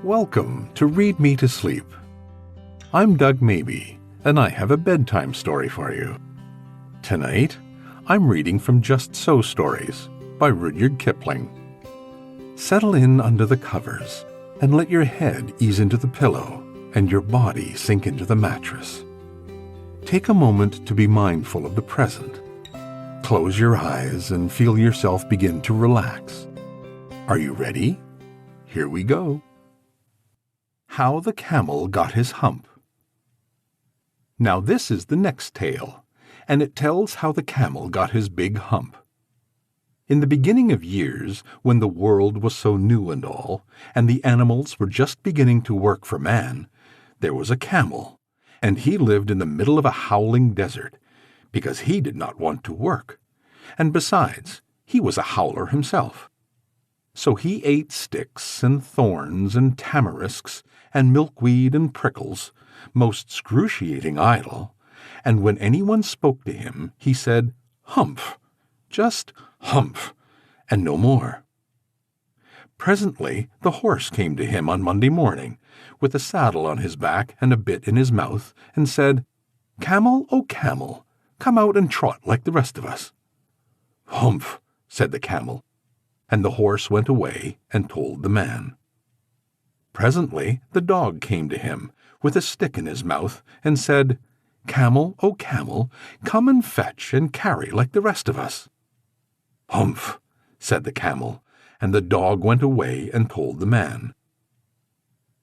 Welcome to Read Me to Sleep. I'm Doug Maybe, and I have a bedtime story for you. Tonight, I'm reading from Just So Stories by Rudyard Kipling. Settle in under the covers and let your head ease into the pillow and your body sink into the mattress. Take a moment to be mindful of the present. Close your eyes and feel yourself begin to relax. Are you ready? Here we go. How the Camel Got His Hump. Now this is the next tale, and it tells how the camel got his big hump. In the beginning of years, when the world was so new and all, and the animals were just beginning to work for man, there was a camel, and he lived in the middle of a howling desert, because he did not want to work, and besides, he was a howler himself. So he ate sticks and thorns and tamarisks and milkweed and prickles, most excruciating idle, and when anyone spoke to him, he said, "Humph," just "humph," and no more. Presently the horse came to him on Monday morning, with a saddle on his back and a bit in his mouth, and said, "Camel, oh camel, come out and trot like the rest of us." "Humph," said the camel, and the horse went away and told the man. Presently the dog came to him, with a stick in his mouth, and said, "Camel, oh camel, come and fetch and carry like the rest of us." "Humph," said the camel, and the dog went away and told the man.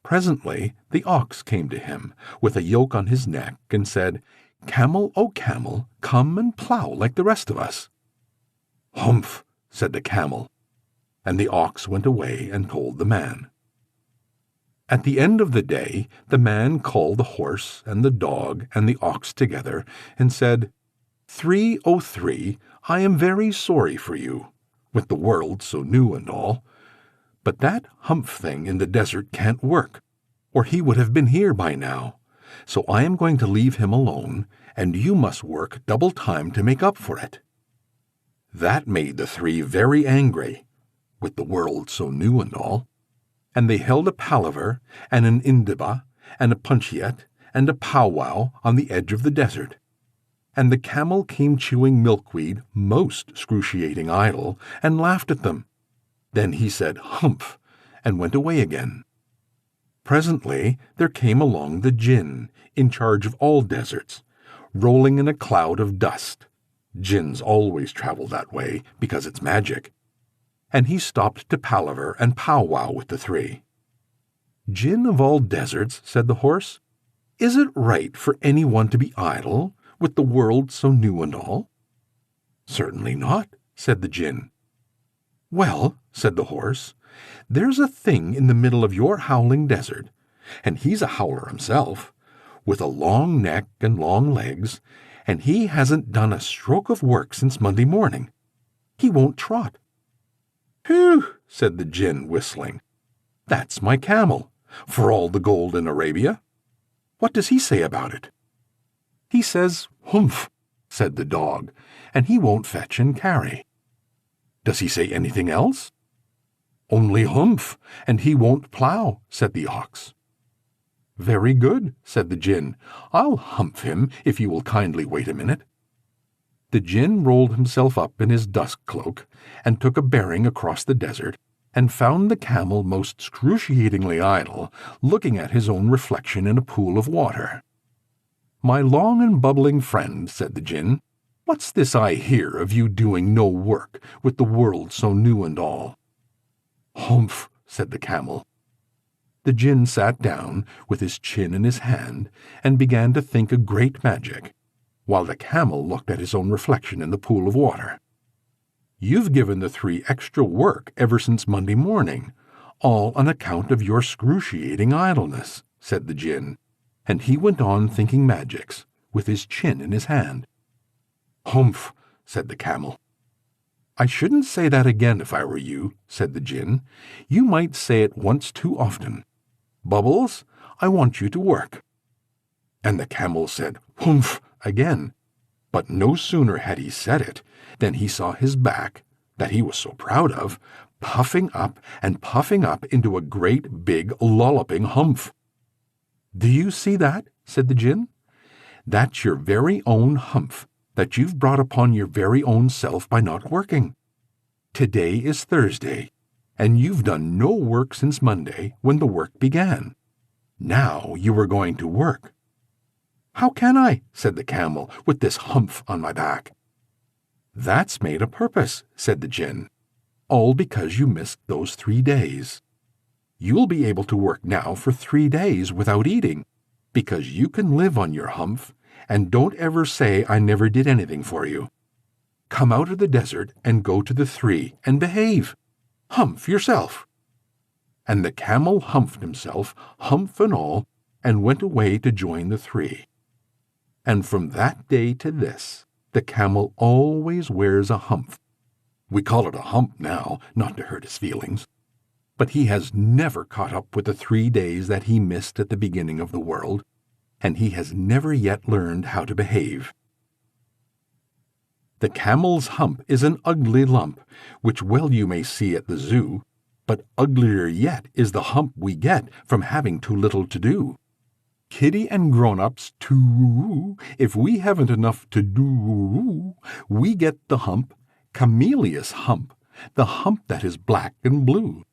Presently the ox came to him, with a yoke on his neck, and said, "Camel, oh camel, come and plough like the rest of us." "Humph," said the camel, and the ox went away and told the man. At the end of the day, the man called the horse and the dog and the ox together and said, "Three, oh three, I am very sorry for you, with the world so new and all. But that humph thing in the desert can't work, or he would have been here by now. So I am going to leave him alone, and you must work double time to make up for it." That made the three very angry, with the world so new and all, and they held a palaver and an indiba and a puncheon and a powwow on the edge of the desert. And the camel came chewing milkweed, most excruciating idle, and laughed at them. Then he said, "Humph," and went away again. Presently there came along the Jinn, in charge of all deserts, rolling in a cloud of dust. Jinns always travel that way, because it's magic. And he stopped to palaver and powwow with the three. "Jinn of all deserts," said the horse, "is it right for anyone to be idle, with the world so new and all?" "Certainly not," said the Jinn. "Well," said the horse, "there's a thing in the middle of your howling desert, and he's a howler himself, with a long neck and long legs, and he hasn't done a stroke of work since Monday morning. He won't trot." "Whew," said the Jinn, whistling. "That's my camel, for all the gold in Arabia. What does he say about it?" "He says, 'Humph,'" said the dog, "and he won't fetch and carry." "Does he say anything else?" "Only 'Humph,' and he won't plough," said the ox. "Very good," said the Jinn. "I'll humph him if you will kindly wait a minute." The Jinn rolled himself up in his dust cloak and took a bearing across the desert, and found the camel most excruciatingly idle, looking at his own reflection in a pool of water. "My long and bubbling friend," said the Jinn, "what's this I hear of you doing no work, with the world so new and all?" "Humph," said the camel. The Jinn sat down, with his chin in his hand, and began to think a great magic, while the camel looked at his own reflection in the pool of water. "You've given the three extra work ever since Monday morning, all on account of your excruciating idleness," said the Jinn, and he went on thinking magics, with his chin in his hand. "Humph," said the camel. "I shouldn't say that again if I were you," said the Jinn. "You might say it once too often. Bubbles, I want you to work." And the camel said, "Humph," again, but no sooner had he said it than he saw his back, that he was so proud of, puffing up and puffing up into a great big lolloping humph. "Do you see that?" said the Djinn. "That's your very own humph that you've brought upon your very own self by not working. Today is Thursday, and you've done no work since Monday when the work began. Now you are going to work." "How can I," said the camel, "with this humph on my back?" "That's made a purpose," said the Djinn, "all because you missed those 3 days. You'll be able to work now for 3 days without eating, because you can live on your humph, and don't ever say I never did anything for you. Come out of the desert and go to the 3 and behave. Humph yourself." And the camel humphed himself, humph and all, and went away to join the 3. And from that day to this, the camel always wears a humph. We call it a hump now, not to hurt his feelings. But he has never caught up with the 3 days that he missed at the beginning of the world, and he has never yet learned how to behave. The camel's hump is an ugly lump, which well you may see at the zoo, but uglier yet is the hump we get from having too little to do. Kiddie and grown-ups, too, if we haven't enough to do, we get the hump, Camel's hump, the hump that is black and blue.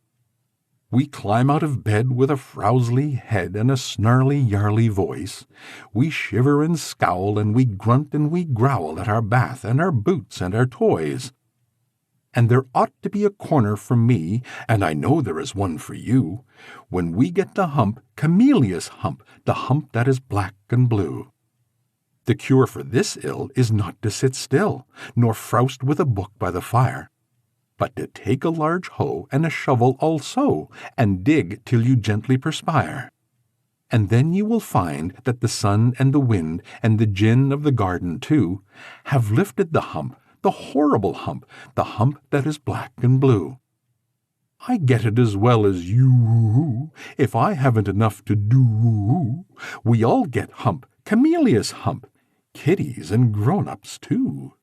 We climb out of bed with a frowsly head and a snarly-yarly voice. We shiver and scowl, and we grunt and we growl at our bath and our boots and our toys. And there ought to be a corner for me, and I know there is one for you, when we get the hump, Camel's hump, the hump that is black and blue. The cure for this ill is not to sit still, nor frowst with a book by the fire, but to take a large hoe and a shovel also, and dig till you gently perspire. And then you will find that the sun and the wind and the Djinn of the garden too have lifted the hump, the horrible hump, the hump that is black and blue. I get it as well as you. If I haven't enough to do, we all get hump, Camel's hump, kiddies and grown-ups too.